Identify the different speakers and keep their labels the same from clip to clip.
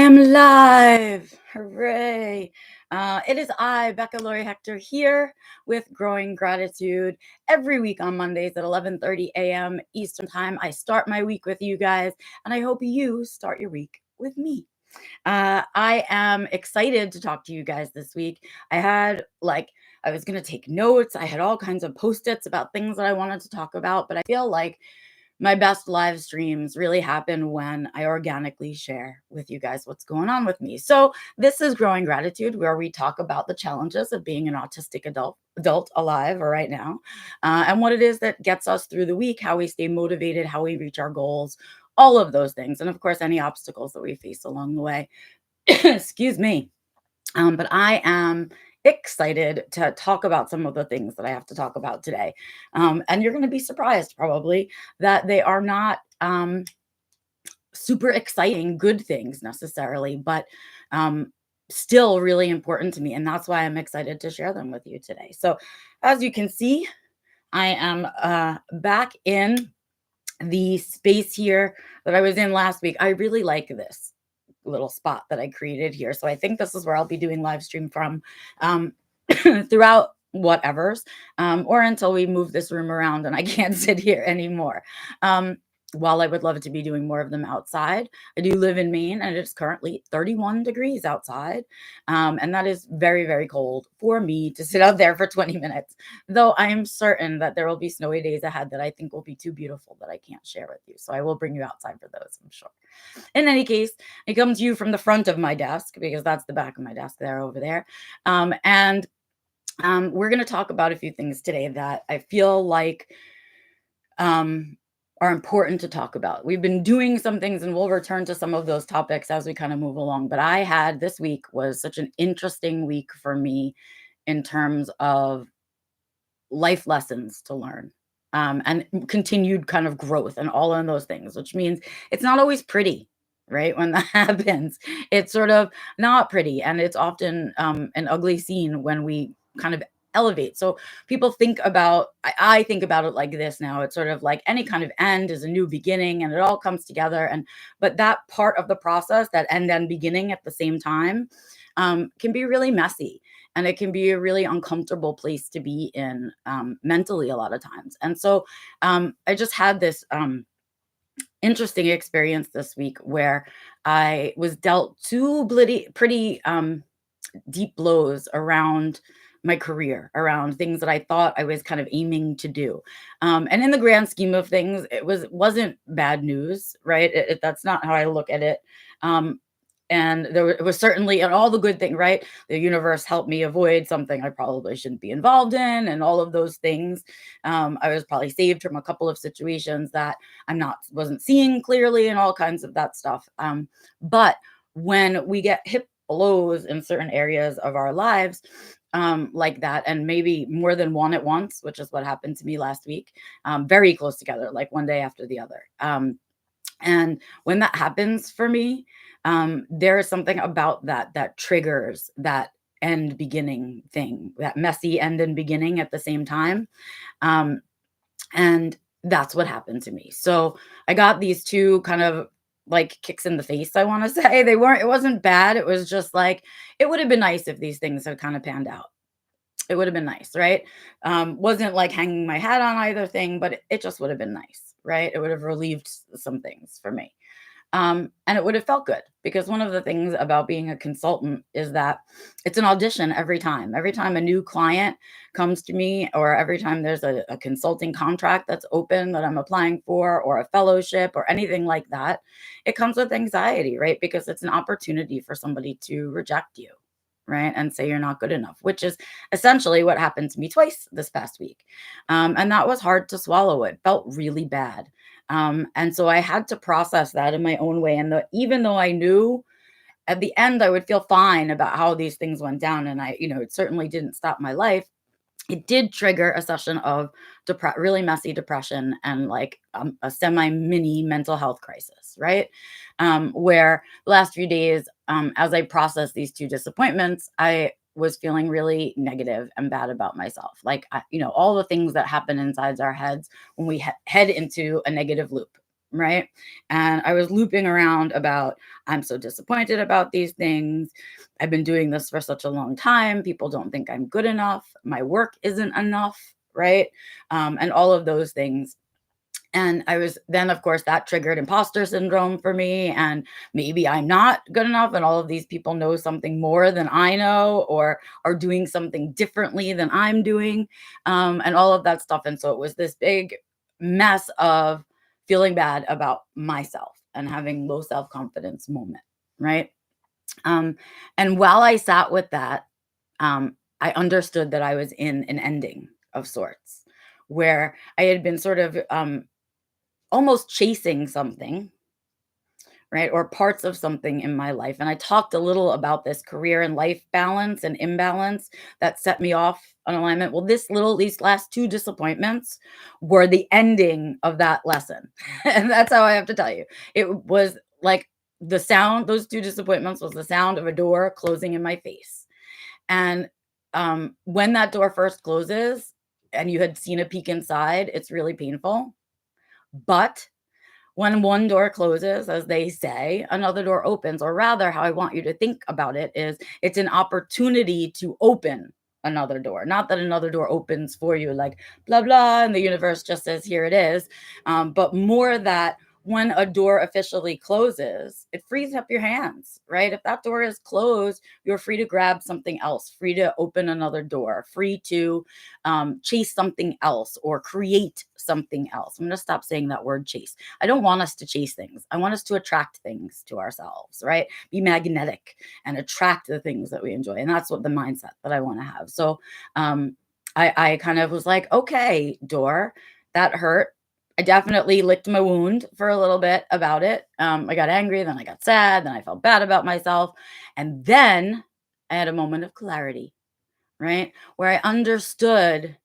Speaker 1: am live. Hooray. It is I, Becca Lori Hector, here with Growing Gratitude. Every week on Mondays at 11:30 a.m. Eastern Time, I start my week with you guys, and I hope you start your week with me. I am excited to talk to you guys this week. I was going to take notes. I had all kinds of post-its about things that I wanted to talk about, but I feel like my best live streams really happen when I organically share with you guys what's going on with me. So this is Growing Gratitude, where we talk about the challenges of being an autistic adult alive right now, and what it is that gets us through the week, how we stay motivated, how we reach our goals, all of those things, and of course any obstacles that we face along the way. Excuse me. But I am excited to talk about some of the things that I have to talk about today. And you're going to be surprised probably that they are not super exciting, good things necessarily, but still really important to me. And that's why I'm excited to share them with you today. So, as you can see, I am back in the space here that I was in last week. I really like this little spot that I created here. So I think this is where I'll be doing live stream from throughout whatever's or until we move this room around and I can't sit here anymore. While I would love to be doing more of them outside, I do live in Maine and it's currently 31 degrees outside. And that is very, very cold for me to sit out there for 20 minutes, though I am certain that there will be snowy days ahead that I think will be too beautiful that I can't share with you. So I will bring you outside for those, I'm sure. In any case, I come to you from the front of my desk because that's the back of my desk there over there. And we're going to talk about a few things today that I feel like are important to talk about. We've been doing some things and we'll return to some of those topics as we kind of move along. But this week was such an interesting week for me in terms of life lessons to learn. And continued kind of growth and all of those things, which means it's not always pretty, right? When that happens, it's sort of not pretty. And it's often an ugly scene when we kind of elevate. So people think about, I think about it like this now. It's sort of like any kind of end is a new beginning and it all comes together. But that part of the process, that end and beginning at the same time, can be really messy. And it can be a really uncomfortable place to be in mentally a lot of times. And so I just had this interesting experience this week where I was dealt two pretty deep blows around my career, around things that I thought I was kind of aiming to do. And in the grand scheme of things, wasn't bad news, right? That's not how I look at it. And it was certainly and all the good thing, right? The universe helped me avoid something I probably shouldn't be involved in, and all of those things. I was probably saved from a couple of situations that wasn't seeing clearly, and all kinds of that stuff. But when we get hit blows in certain areas of our lives, like that, and maybe more than one at once, which is what happened to me last week, very close together, like one day after the other. And when that happens for me, there is something about that triggers that end beginning thing, that messy end and beginning at the same time. And that's what happened to me. So I got these two kind of like kicks in the face, I want to say. It wasn't bad. It was just like, it would have been nice if these things had kind of panned out. It would have been nice, right? Wasn't like hanging my hat on either thing, but it just would have been nice, right? It would have relieved some things for me. And it would have felt good because one of the things about being a consultant is that it's an audition every time. Every time a new client comes to me, or every time there's a consulting contract that's open that I'm applying for, or a fellowship or anything like that, it comes with anxiety, right? Because it's an opportunity for somebody to reject you, right? And say you're not good enough, which is essentially what happened to me twice this past week. And that was hard to swallow. It felt really bad. And so I had to process that in my own way. And even though I knew at the end I would feel fine about how these things went down, and it certainly didn't stop my life, it did trigger a session of really messy depression and like a semi mini mental health crisis, right? Where the last few days, as I processed these two disappointments, I was feeling really negative and bad about myself. Like, all the things that happen inside our heads when we head into a negative loop, right? And I was looping around about, I'm so disappointed about these things. I've been doing this for such a long time. People don't think I'm good enough. My work isn't enough, right? And all of those things. And I was then, of course, that triggered imposter syndrome for me. And maybe I'm not good enough. And all of these people know something more than I know, or are doing something differently than I'm doing, and all of that stuff. And so it was this big mess of feeling bad about myself and having low self confidence moment. Right. Um, and while I sat with that, I understood that I was in an ending of sorts where I had been sort of almost chasing something, right? Or parts of something in my life. And I talked a little about this career and life balance and imbalance that set me off on alignment. Well, these last two disappointments were the ending of that lesson. And that's how I have to tell you. It was like the sound, those two disappointments was the sound of a door closing in my face. And when that door first closes and you had seen a peek inside, it's really painful. But when one door closes, as they say, another door opens, or rather, how I want you to think about it is it's an opportunity to open another door. Not that another door opens for you, like blah, blah, and the universe just says, here it is. But more that when a door officially closes, it frees up your hands, right? If that door is closed, you're free to grab something else, free to open another door, free to chase something else or create something else. I'm going to stop saying that word chase. I don't want us to chase things. I want us to attract things to ourselves, right? Be magnetic and attract the things that we enjoy. And that's what the mindset that I want to have. So I kind of was like, okay, door, that hurt. I definitely licked my wound for a little bit about it. I got angry, then I got sad, then I felt bad about myself. And then I had a moment of clarity, right? Where I understood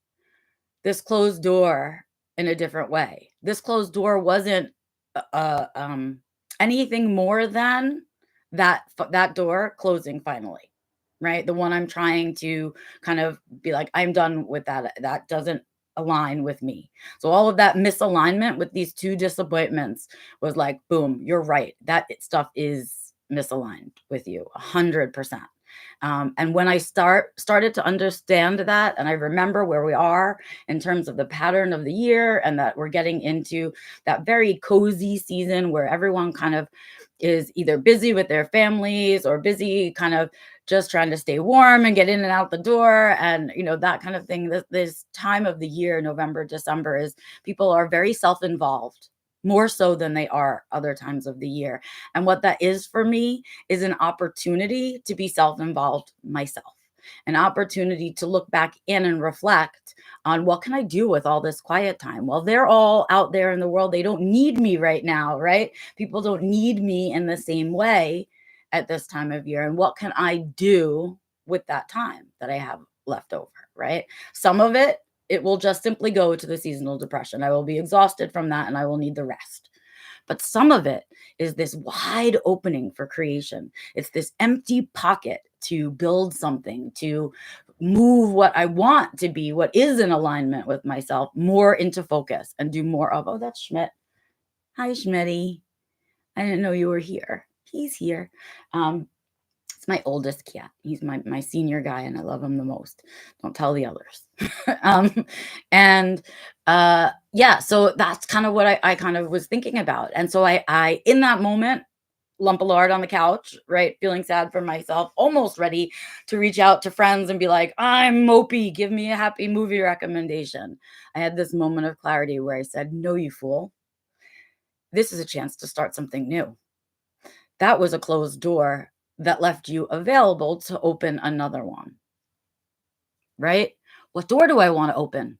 Speaker 1: this closed door in a different way. This closed door wasn't anything more than that door closing finally, right? The one I'm trying to kind of be like, I'm done with that. That doesn't align with me. So all of that misalignment with these two disappointments was like, boom, you're right. That stuff is misaligned with you 100%. And when I started to understand that, and I remember where we are in terms of the pattern of the year, and that we're getting into that very cozy season where everyone kind of is either busy with their families or busy kind of just trying to stay warm and get in and out the door, and that kind of thing. This time of the year, November, December, is people are very self-involved, more so than they are other times of the year. And what that is for me is an opportunity to be self-involved myself, an opportunity to look back in and reflect on what can I do with all this quiet time. Well, they're all out there in the world. They don't need me right now, right? People don't need me in the same way at this time of year. And what can I do with that time that I have left over, right? Some of it will just simply go to the seasonal depression. I will be exhausted from that and I will need the rest. But some of it is this wide opening for creation. It's this empty pocket to build something, to move what I want to be, what is in alignment with myself, more into focus and do more of. Oh, that's Schmidt. Hi, Schmitty. I didn't know you were here. He's here. Um, it's my oldest cat. He's my senior guy, and I love him the most. Don't tell the others. um, and yeah, so that's kind of what I kind of was thinking about. And so I in that moment, lump a lard on the couch, right? Feeling sad for myself, almost ready to reach out to friends and be like, I'm mopey, give me a happy movie recommendation. I had this moment of clarity where I said, no, you fool. This is a chance to start something new. That was a closed door that left you available to open another one, right? What door do I want to open?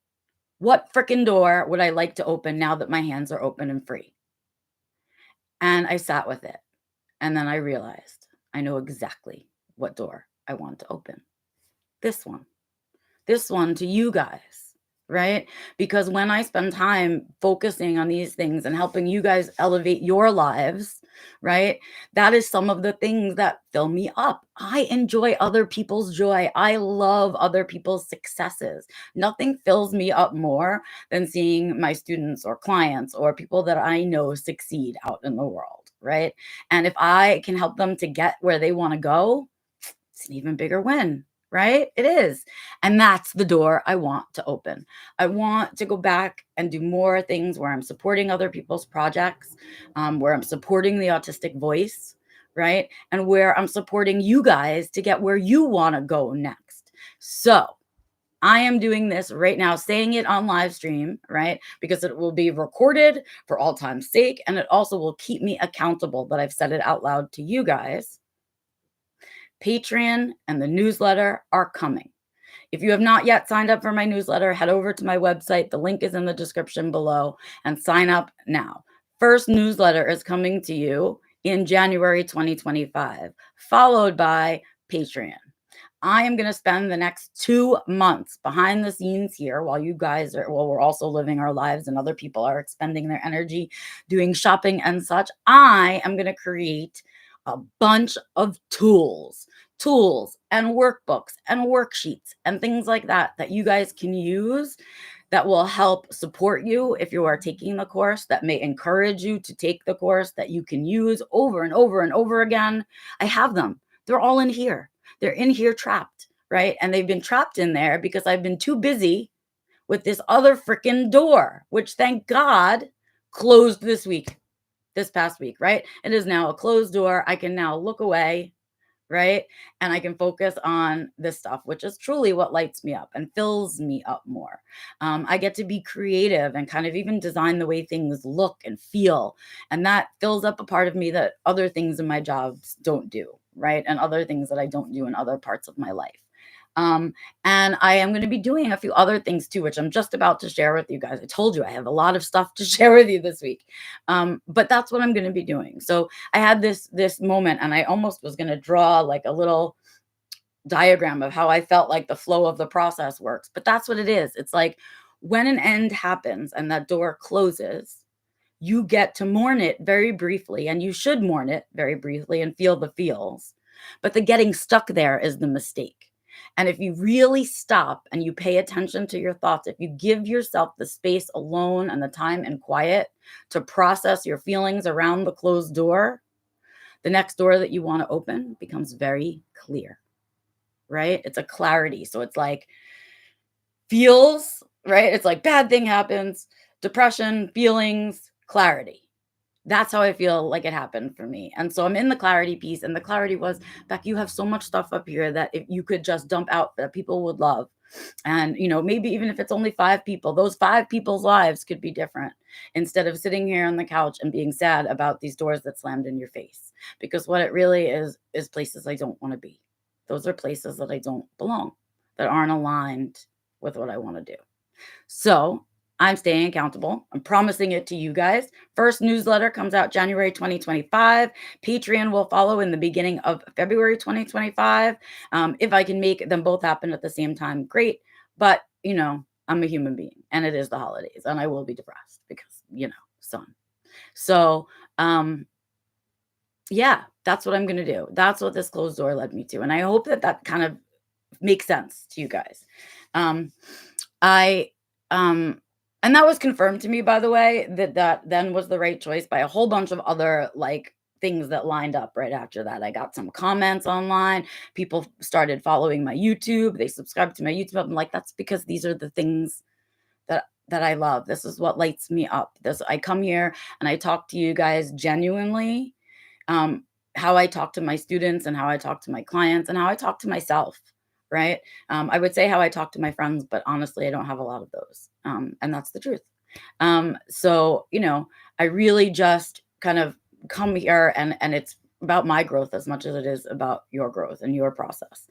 Speaker 1: What freaking door would I like to open now that my hands are open and free? And I sat with it. And then I realized I know exactly what door I want to open. This one. This one to you guys, right? Because when I spend time focusing on these things and helping you guys elevate your lives, right? That is some of the things that fill me up. I enjoy other people's joy. I love other people's successes. Nothing fills me up more than seeing my students or clients or people that I know succeed out in the world, right? And if I can help them to get where they want to go, it's an even bigger win, right? It is. And that's the door I want to open. I want to go back and do more things where I'm supporting other people's projects, where I'm supporting the autistic voice, right? And where I'm supporting you guys to get where you want to go next. So, I am doing this right now, saying it on live stream, right? Because it will be recorded for all time's sake. And it also will keep me accountable that I've said it out loud to you guys. Patreon and the newsletter are coming. If you have not yet signed up for my newsletter, head over to my website. The link is in the description below and sign up now. First newsletter is coming to you in January 2025, followed by Patreon. I am going to spend the next 2 months behind the scenes here while you guys are, well, we're also living our lives and other people are expending their energy doing shopping and such. I am going to create a bunch of tools and workbooks and worksheets and things like that that you guys can use that will help support you if you are taking the course, that may encourage you to take the course, that you can use over and over and over again. I have them. They're all in here. They're in here trapped, right? And they've been trapped in there because I've been too busy with this other freaking door, which thank God closed this past week, right? It is now a closed door. I can now look away, right? And I can focus on this stuff, which is truly what lights me up and fills me up more. I get to be creative and kind of even design the way things look and feel. And that fills up a part of me that other things in my jobs don't do, right? And other things that I don't do in other parts of my life. Um, and I am going to be doing a few other things too, which I'm just about to share with you guys. I told you I have a lot of stuff to share with you this week. But that's what I'm going to be doing. So I had this moment and I almost was going to draw like a little diagram of how I felt like the flow of the process works. But that's what it is. It's like when an end happens and that door closes, you get to mourn it very briefly, and you should mourn it very briefly and feel the feels. But the getting stuck there is the mistake. And if you really stop and you pay attention to your thoughts, if you give yourself the space alone and the time and quiet to process your feelings around the closed door, the next door that you want to open becomes very clear, right? It's a clarity. So it's like feels, right? It's like bad thing happens, depression, feelings, clarity. That's how I feel like it happened for me. And so I'm in the clarity piece, and the clarity was, Beck, you have so much stuff up here that if you could just dump out that people would love. And, maybe even if it's only 5 people, those 5 people's lives could be different instead of sitting here on the couch and being sad about these doors that slammed in your face. Because what it really is places I don't want to be. Those are places that I don't belong, that aren't aligned with what I want to do. So I'm staying accountable. I'm promising it to you guys. First newsletter comes out January 2025. Patreon will follow in the beginning of February 2025. If I can make them both happen at the same time, great. But, I'm a human being and it is the holidays and I will be depressed because, son. So, yeah, that's what I'm going to do. That's what this closed door led me to. And I hope that kind of makes sense to you guys. Um, I, and that was confirmed to me, by the way, that then was the right choice by a whole bunch of other like things that lined up right after that. I got some comments online. People started following my YouTube. They subscribed to my YouTube. I'm like, that's because these are the things that I love. This is what lights me up. I come here and I talk to you guys genuinely. Um, how I talk to my students and how I talk to my clients and how I talk to myself, right? I would say how I talk to my friends, but honestly, I don't have a lot of those. And that's the truth. So, I really just kind of come here and it's about my growth as much as it is about your growth and your process,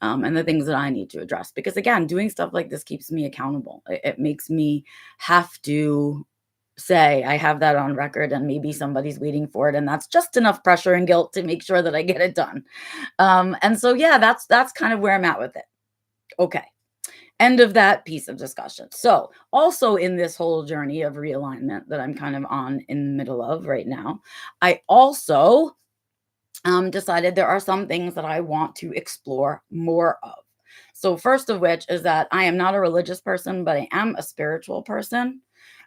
Speaker 1: and the things that I need to address. Because again, doing stuff like this keeps me accountable. It makes me have to say I have that on record and maybe somebody's waiting for it. And that's just enough pressure and guilt to make sure that I get it done. And so, yeah, that's kind of where I'm at with it. Okay. End of that piece of discussion. So, also in this whole journey of realignment that I'm kind of on in the middle of right now, I also decided there are some things that I want to explore more of. So, first of which is that I am not a religious person, but I am a spiritual person.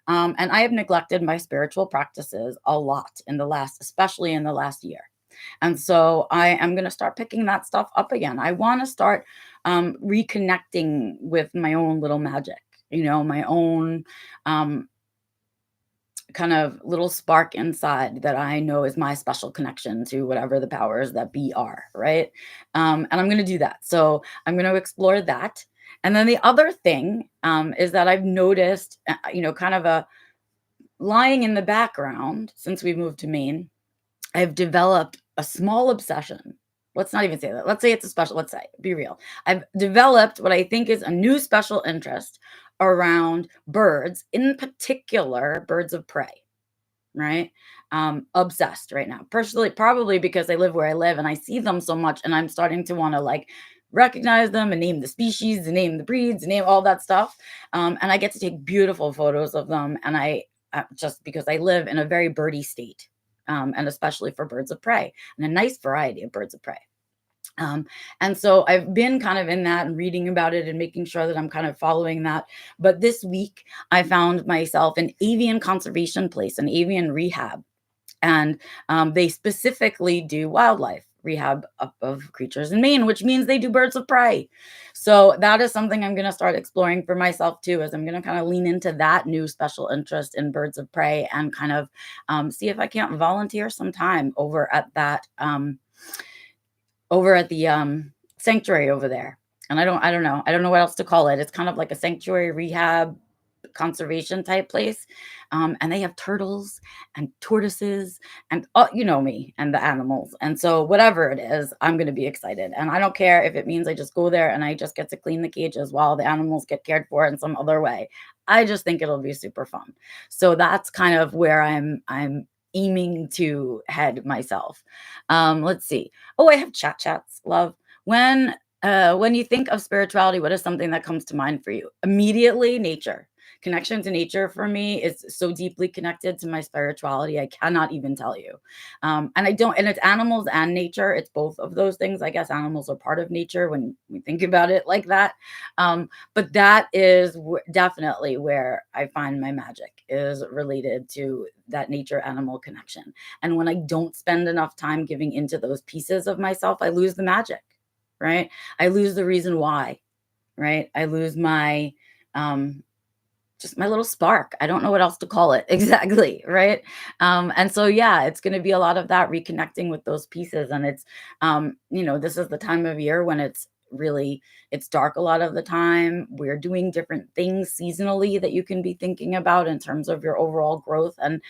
Speaker 1: And I have neglected my spiritual practices a lot in the last, especially in the last year. And so I am going to start picking that stuff up again. I want to start reconnecting with my own little magic, my own um, kind of little spark inside that I know is my special connection to whatever the powers that be are, right? And I'm going to do that. So I'm going to explore that. And then the other thing is that I've noticed, kind of a lying in the background since we moved to Maine. I've developed a small obsession. Let's not even say that. Let's say it's a special, let's say, be real. I've developed what I think is a new special interest around birds, in particular, birds of prey, right? Obsessed right now. Personally, probably because I live where I live and I see them so much, and I'm starting to want to like recognize them and name the species and name the breeds and name all that stuff. And I get to take beautiful photos of them. And just because I live in a very birdy state, and especially for birds of prey and a nice variety of birds of prey. Um, and so I've been kind of in that and reading about it and making sure that I'm kind of following that. But this week, I found myself an avian conservation place, an avian rehab, and they specifically do wildlife rehab of creatures in Maine, which means they do birds of prey. So that is something I'm going to start exploring for myself too, as I'm going to kind of lean into that new special interest in birds of prey and kind of see if I can't volunteer some time over at the sanctuary over there. And I don't know what else to call it. It's kind of like a sanctuary rehab conservation type place. And they have turtles and tortoises and you know me and the animals. And so whatever it is, I'm going to be excited. And I don't care if it means I just go there and I just get to clean the cages while the animals get cared for in some other way. I just think it'll be super fun. So that's kind of where I'm aiming to head myself. Let's see. Oh, I have chats, love. When you think of spirituality, what is something that comes to mind for you? Immediately, nature. Connection to nature for me is so deeply connected to my spirituality. I cannot even tell you. And it's animals and nature. It's both of those things. I guess animals are part of nature when we think about it like that. But that is definitely where I find my magic is related to that nature animal connection. And when I don't spend enough time giving into those pieces of myself, I lose the magic, right? I lose the reason why, right? I lose my just my little spark. I don't know what else to call it exactly, right? And so yeah, it's going to be a lot of that reconnecting with those pieces. And this is the time of year when it's dark a lot of the time. We're doing different things seasonally that you can be thinking about in terms of your overall growth. And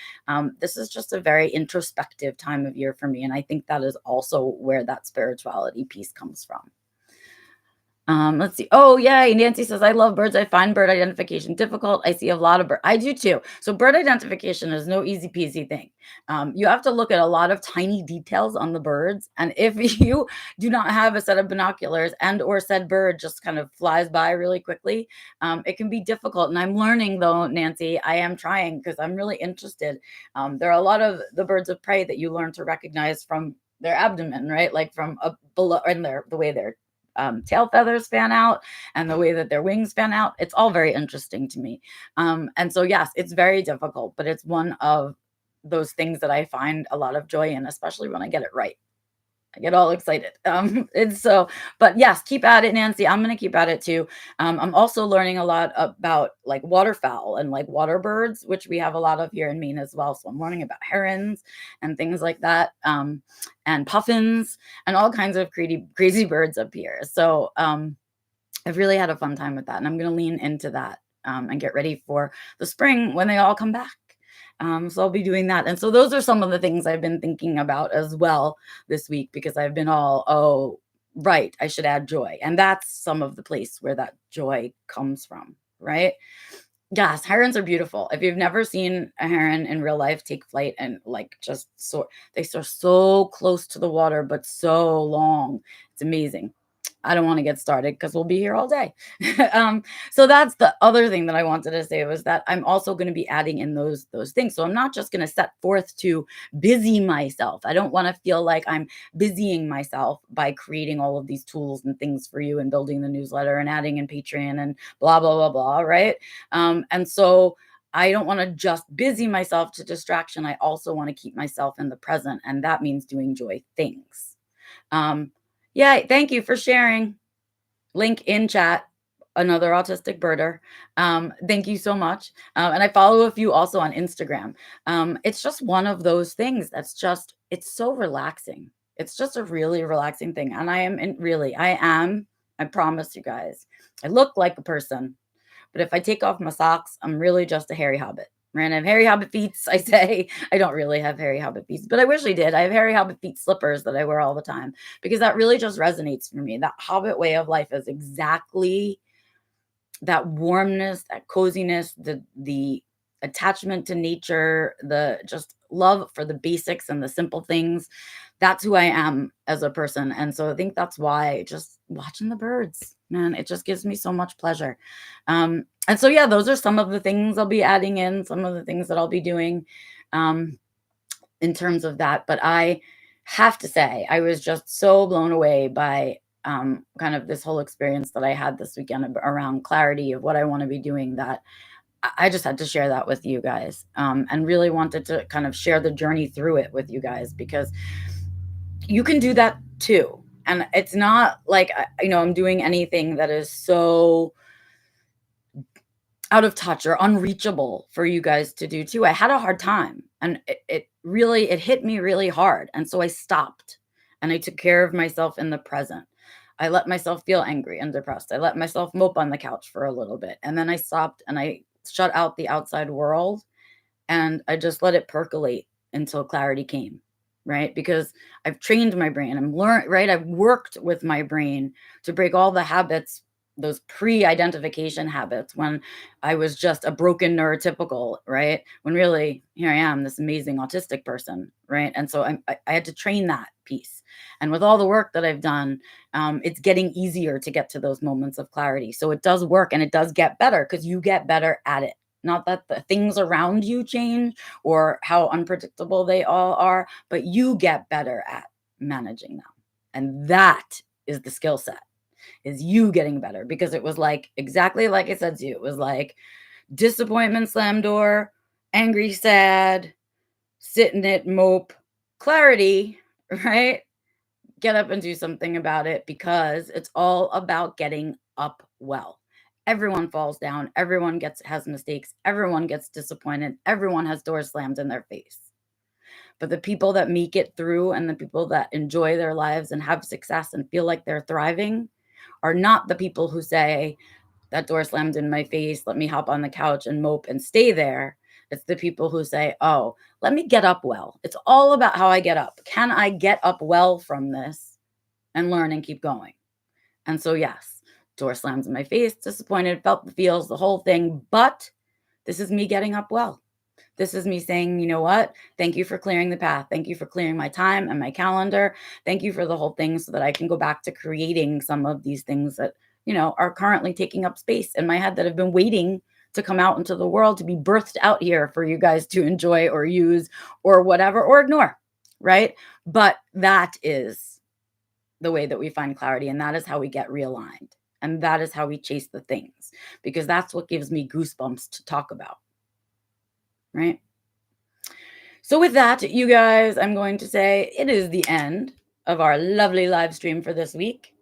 Speaker 1: this is just a very introspective time of year for me. And I think that is also where that spirituality piece comes from. Let's see. Oh, yay. Nancy says, I love birds. I find bird identification difficult. I see a lot of bird. I do too. So bird identification is no easy peasy thing. You have to look at a lot of tiny details on the birds. And if you do not have a set of binoculars and or said bird just kind of flies by really quickly, it can be difficult. And I'm learning though, Nancy, I am trying because I'm really interested. There are a lot of the birds of prey that you learn to recognize from their abdomen, right? Like from up below and the way they're tail feathers fan out and the way that their wings fan out. It's all very interesting to me. And so, yes, it's very difficult, but it's one of those things that I find a lot of joy in, especially when I get it right. I get all excited. But yes, keep at it, Nancy. I'm going to keep at it too. I'm also learning a lot about like waterfowl and like water birds, which we have a lot of here in Maine as well. So I'm learning about herons and things like that, and puffins and all kinds of crazy birds up here. So I've really had a fun time with that. And I'm going to lean into that and get ready for the spring when they all come back. So I'll be doing that. And so those are some of the things I've been thinking about as well this week because I've been oh, right, I should add joy. And that's some of the place where that joy comes from, right? Yes, herons are beautiful. If you've never seen a heron in real life take flight and like they soar so close to the water, but so long. It's amazing. I don't want to get started because we'll be here all day. So that's the other thing that I wanted to say was that I'm also going to be adding in those things. So I'm not just going to set forth to busy myself. I don't want to feel like I'm busying myself by creating all of these tools and things for you and building the newsletter and adding in Patreon and blah blah blah blah, right? And so I don't want to just busy myself to distraction. I also want to keep myself in the present, and that means doing joy things. Um, yeah, thank you for sharing. Link in chat, another autistic birder. Thank you so much. And I follow a few also on Instagram. It's just one of those things that's just, it's so relaxing. It's just a really relaxing thing. And I promise you guys, I look like a person, but if I take off my socks, I'm really just a hairy hobbit. Right? I have hairy hobbit feet. I say I don't really have hairy hobbit feet, but I wish I did. I have hairy hobbit feet slippers that I wear all the time because that really just resonates for me. That hobbit way of life is exactly that warmness, that coziness, the attachment to nature, the just love for the basics and the simple things. That's who I am as a person. And so I think that's why just watching the birds, man, it just gives me so much pleasure. And so yeah, those are some of the things I'll be adding in, some of the things that I'll be doing um in terms of that. But I have to say, I was just so blown away by kind of this whole experience that I had this weekend around clarity of what I want to be doing that I just had to share that with you guys and really wanted to kind of share the journey through it with you guys because you can do that too. And it's not like, I'm doing anything that is so out of touch or unreachable for you guys to do too. I had a hard time and it hit me really hard. And so I stopped and I took care of myself in the present. I let myself feel angry and depressed. I let myself mope on the couch for a little bit. And then I stopped and I shut out the outside world and I just let it percolate until clarity came. Right. Because I've trained my brain. Right. I've worked with my brain to break all the habits, those pre-identification habits when I was just a broken neurotypical, right? When really here I am, this amazing autistic person, right? And so I had to train that piece. And with all the work that I've done, it's getting easier to get to those moments of clarity. So it does work and it does get better because you get better at it. Not that the things around you change or how unpredictable they all are, but you get better at managing them. And that is the skill set, is you getting better, because it was like exactly like I said to you. It was like disappointment, slam door, angry, sad, sit in it, mope, clarity, right? Get up and do something about it because it's all about getting up well. Everyone falls down, everyone has mistakes, everyone gets disappointed, everyone has doors slammed in their face. But the people that make it through and the people that enjoy their lives and have success and feel like they're thriving are not the people who say, that door slammed in my face, let me hop on the couch and mope and stay there. It's the people who say, oh, let me get up well. It's all about how I get up. Can I get up well from this and learn and keep going? And so, yes, door slams in my face, disappointed, felt the feels, the whole thing. But this is me getting up well. This is me saying, you know what? Thank you for clearing the path. Thank you for clearing my time and my calendar. Thank you for the whole thing so that I can go back to creating some of these things that, are currently taking up space in my head that have been waiting to come out into the world, to be birthed out here for you guys to enjoy or use or whatever, or ignore, right? But that is the way that we find clarity, and that is how we get realigned. And that is how we chase the things, because that's what gives me goosebumps to talk about, right? So with that, you guys, I'm going to say it is the end of our lovely live stream for this week.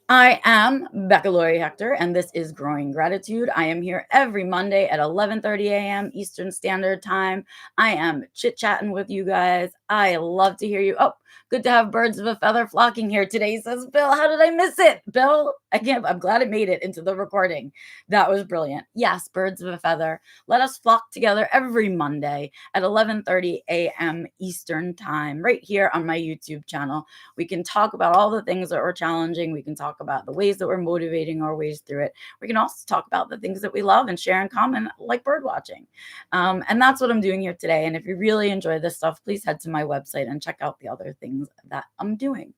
Speaker 1: I am Becca Laurie Hector, and this is Growing Gratitude. I am here every Monday at 11:30 a.m. Eastern Standard Time. I am chit-chatting with you guys. I love to hear you. Oh, good to have birds of a feather flocking here today, says Bill. How did I miss it? Bill, I'm glad it made it into the recording. That was brilliant. Yes, birds of a feather. Let us flock together every Monday at 11:30 a.m. Eastern Time, right here on my YouTube channel. We can talk about all the things that we're challenging. We can talk about the ways that we're motivating our ways through it. We can also talk about the things that we love and share in common, like bird watching. And that's what I'm doing here today. And if you really enjoy this stuff, please head to my my website and check out the other things that I'm doing.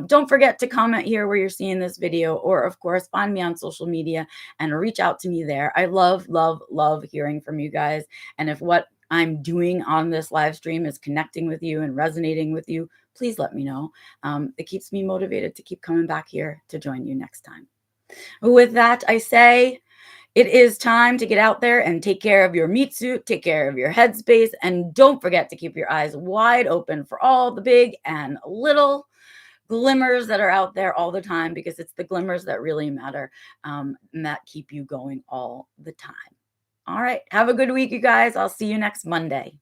Speaker 1: Don't forget to comment here where you're seeing this video, or of course, find me on social media and reach out to me there. I love, love, love hearing from you guys. And if what I'm doing on this live stream is connecting with you and resonating with you, please let me know. It keeps me motivated to keep coming back here to join you next time. With that, I say it is time to get out there and take care of your meat suit, take care of your headspace, and don't forget to keep your eyes wide open for all the big and little glimmers that are out there all the time, because it's the glimmers that really matter, and that keep you going all the time. All right. Have a good week, you guys. I'll see you next Monday.